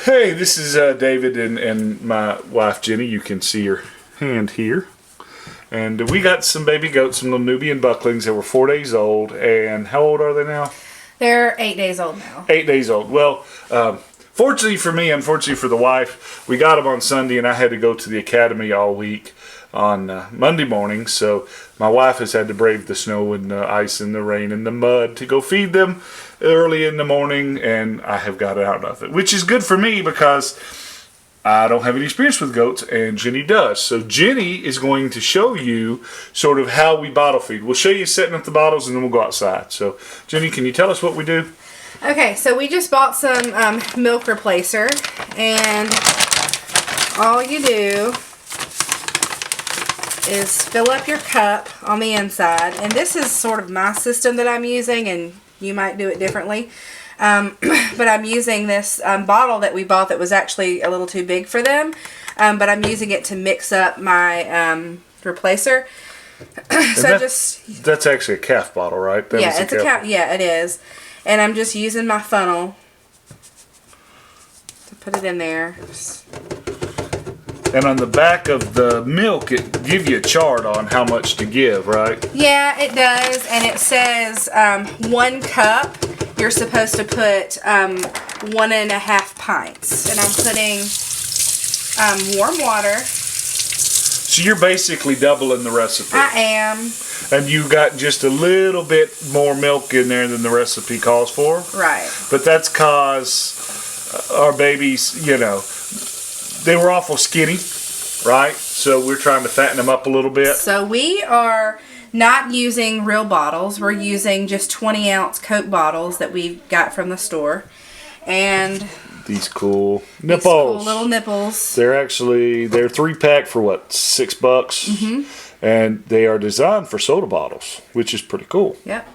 Hey, this is David and my wife Jenny. You can see her hand here. And we got some baby goats, some little Nubian bucklings that were 4 days old. And how old are they now? They're 8 days old now. 8 days old. Well, fortunately for me, unfortunately for the wife, we got them on Sunday and I had to go to the academy all week on Monday morning. So my wife has had to brave the snow and the ice and the rain and the mud to go feed them early in the morning, and I have got out of it, which is good for me because I don't have any experience with goats and Jenny does. So Jenny is going to show you sort of how we bottle feed. We'll show you setting up the bottles and then we'll go outside. So Jenny, can you tell us what we do? Okay, so we just bought some milk replacer, and all you do is fill up your cup on the inside, and this is sort of my system that I'm using, and you might do it differently, but I'm using this bottle that we bought that was actually a little too big for them, but I'm using it to mix up my replacer. So that's actually a calf bottle, right? Yeah, it's a calf. Yeah, it is, and I'm just using my funnel to put it in there. And on the back of the milk, it gives you a chart on how much to give, right? Yeah, it does. And it says 1 cup, you're supposed to put 1.5 pints. And I'm putting warm water. So you're basically doubling the recipe. I am. And you got just a little bit more milk in there than the recipe calls for. Right. But that's because our babies, you know, they were awful skinny, right? So we're trying to fatten them up a little bit. So we are not using real bottles. We're using just 20-ounce Coke bottles that we got from the store. And these cool nipples. These cool little nipples. They're 3-pack for what, $6? Mm-hmm. And they are designed for soda bottles, which is pretty cool. Yep.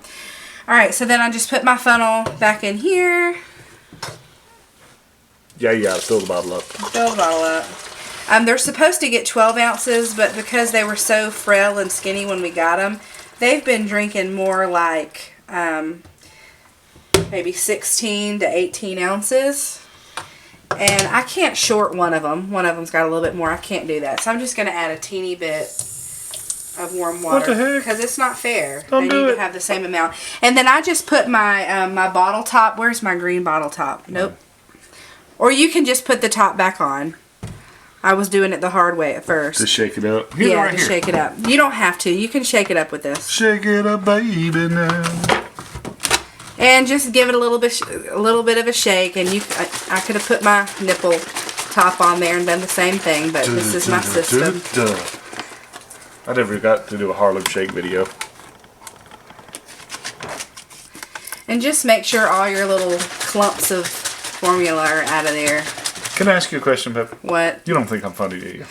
All right, so then I just put my funnel back in here. Yeah, you gotta fill the bottle up. Fill the bottle up. They're supposed to get 12 ounces, but because they were so frail and skinny when we got them, they've been drinking more like maybe 16 to 18 ounces. And I can't short one of them. One of them's got a little bit more. I can't do that. So I'm just going to add a teeny bit of warm water. What the heck? Because it's not fair. Don't do it. They need to have the same amount. And then I just put my my bottle top. Where's my green bottle top? Nope. Or you can just put the top back on. I was doing it the hard way at first. To shake it up? Yeah, to shake it up. You don't have to. You can shake it up with this. Shake it up, baby, now. And just give it a little bit of a shake. And I could have put my nipple top on there and done the same thing, but this is my system. I never got to do a Harlem Shake video. And just make sure all your little clumps of formula are out of there. Can I ask you a question, Pep? What? You don't think I'm funny, do you?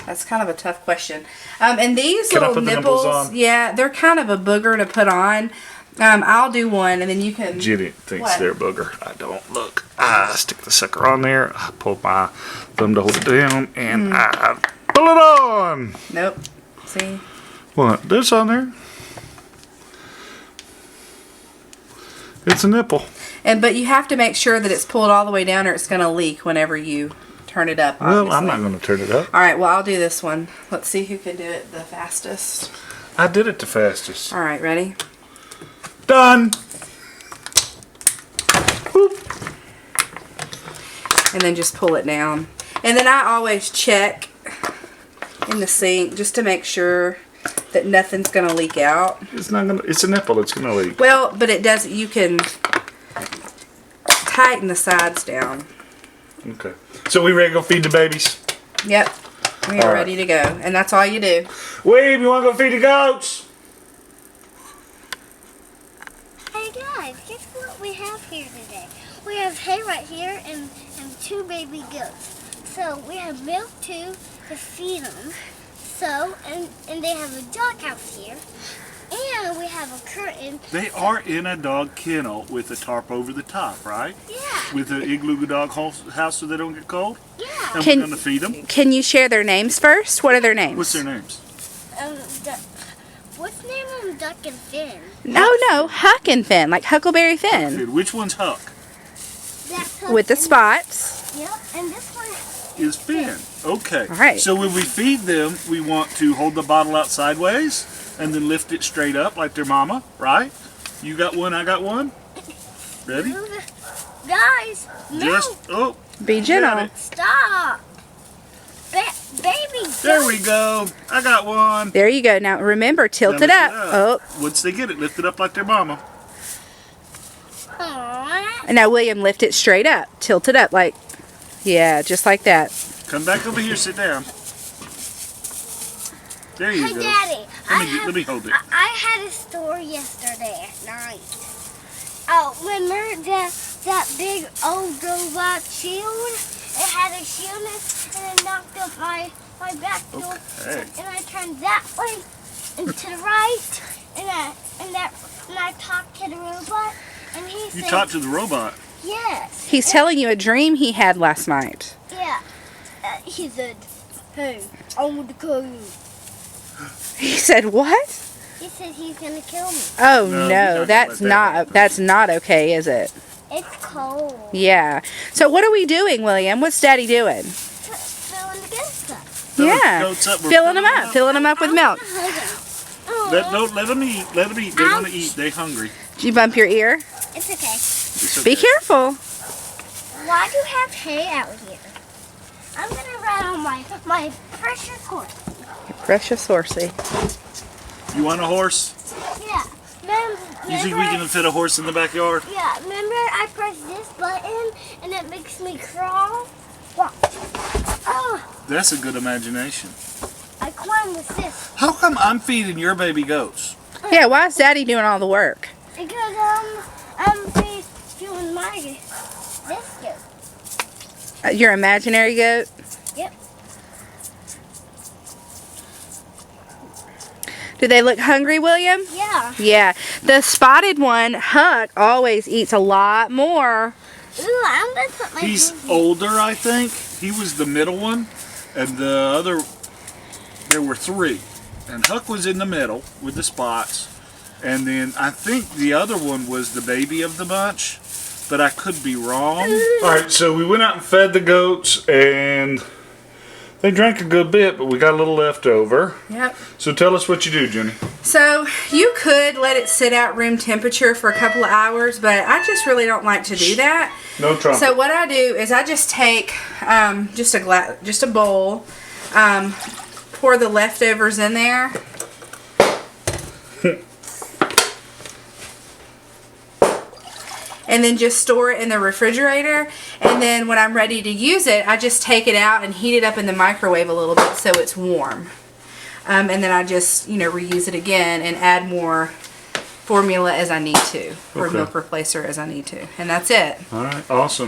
That's kind of a tough question. And these little nipples, yeah, they're kind of a booger to put on. I'll do one, and then you can... Jenny thinks they're a booger. I don't. Look. I stick the sucker on there. I pull my thumb to hold it down, and I pull it on. Nope. See? What? This on there? It's a nipple. But you have to make sure that it's pulled all the way down or it's going to leak whenever you turn it up, obviously. Well, I'm not going to turn it up. All right, well, I'll do this one. Let's see who can do it the fastest. I did it the fastest. All right, ready? Done. Whoop. And then just pull it down. And then I always check in the sink just to make sure that nothing's going to leak out. It's not going to, it's a nipple, it's going to leak. Well, but it does, you can tighten the sides down. Okay. So we ready to go feed the babies? Yep. We are ready to go. And that's all you do. Weeb, you want to go feed the goats? Hey guys, guess what we have here today? We have hay right here and 2 baby goats. So we have milk too to feed them. So, and they have a doghouse here. And we have a curtain. They are in a dog kennel with a tarp over the top, right? Yeah. With an igloo dog house so they don't get cold? Yeah. And we're going to feed them? Can you share their names first? What are their names? What's their names? What's the name of Duck and Finn? No, Huck and Finn, like Huckleberry Finn. Which one's Huck? That's with the spots. Yep, and this one Is Finn. Okay. All right. So when we feed them, we want to hold the bottle out sideways and then lift it straight up like their mama, right? You got one, I got one. Ready? Guys, no, Just, oh, Be got gentle. it. stop. Baby, There we go. I got one. There you go. Now remember, tilt Now it lift up. Oh, Once they get it, lift it up like their mama. Aww. and now William, lift it straight up. Tilt it up like, yeah, just like that. Come back over here, sit down. There you Hey, go. Daddy, Let me hold it. I had a story yesterday at night. Oh, remember that big old robot shield? It had a shield and it knocked up my back door. Okay. And I turned that way and to the right, and I talked to the robot, and he You said, talked to the robot. yes. He's telling you a dream he had last night. Yeah. He said, hey, I want to kill you. He said, what? He said he's gonna kill me. Oh No, no, we that's don't let that not that's not okay, is it? It's cold. Yeah. So what are we doing, William? What's Daddy doing? Filling the goats up. Fill the Yeah. goats up. We're Filling them up. Filling them up with milk. Don't let them eat. Let them eat. They want to eat. They hungry. Did you bump your ear? It's okay. It's okay. Be careful. Why do you have hay out here? I'm gonna ride on my precious horse. Precious horsey. You want a horse? Yeah. You think we can fit a horse in the backyard? Yeah. Remember, I press this button and it makes me crawl. Watch. Oh, That's a good imagination. I climb with this How come I'm feeding your baby goats? Yeah, why is Daddy doing all the work? because I'm doing my this goat. Your imaginary goat? Yep. Do they look hungry, William? Yeah. Yeah. The spotted one, Huck, always eats a lot more. Ooh, I'm gonna put my. He's hands in. older, I think. He was the middle one, and the other. There were three, and Huck was in the middle with the spots, and then I think the other one was the baby of the bunch, but I could be wrong. All right, so we went out and fed the goats, and they drank a good bit, but we got a little left over. Yep. So tell us what you do, Jenny. So you could let it sit at room temperature for a couple of hours, but I just really don't like to do that. No trumpet. So what I do is I just take just a bowl, pour the leftovers in there. And then just store it in the refrigerator. And then when I'm ready to use it, I just take it out and heat it up in the microwave a little bit so it's warm. And then I just, reuse it again and add more formula as I need to, or Okay. milk replacer as I need to. And that's it. All right, awesome.